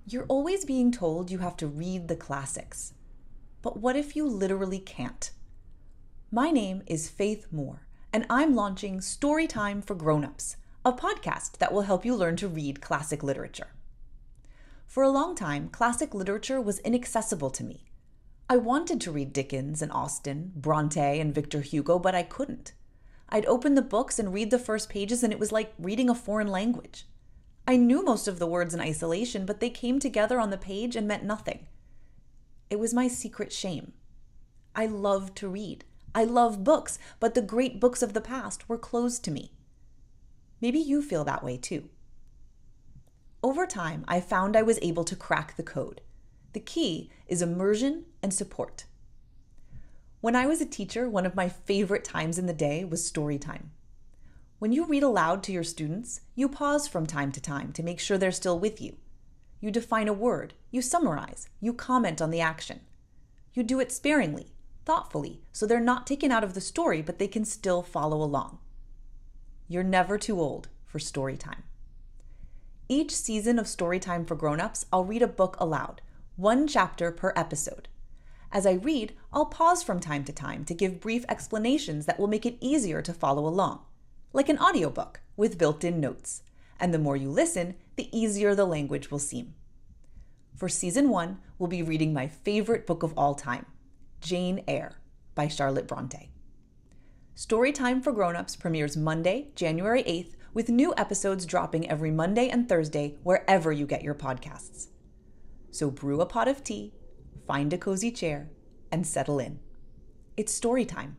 You're always being told you have to read the classics. But what if you literally can't? My name is Faith Moore, and I'm launching Storytime for Grownups, a podcast that will help you learn to read classic literature. For a long time, classic literature was inaccessible to me. I wanted to read Dickens and Austen, Bronte and Victor Hugo, but I couldn't. I'd open the books and read the first pages, and it was like reading a foreign language. I knew most of the words in isolation, but they came together on the page and meant nothing. It was my secret shame. I loved to read. I love books, but the great books of the past were closed to me. Maybe you feel that way too. Over time, I found I was able to crack the code. The key is immersion and support. When I was a teacher, one of my favorite times in the day was story time. When you read aloud to your students, you pause from time to time to make sure they're still with you. You define a word, you summarize, you comment on the action. You do it sparingly, thoughtfully, so they're not taken out of the story, but they can still follow along. You're never too old for story time. Each season of Storytime for Grownups, I'll read a book aloud, one chapter per episode. As I read, I'll pause from time to time to give brief explanations that will make it easier to follow along, like an audiobook with built-in notes. And the more you listen, the easier the language will seem. For season 1, we'll be reading my favorite book of all time, Jane Eyre by Charlotte Bronte. Storytime for Grownups premieres Monday, January 8th, with new episodes dropping every Monday and Thursday wherever you get your podcasts. So brew a pot of tea, find a cozy chair, and settle in. It's story time.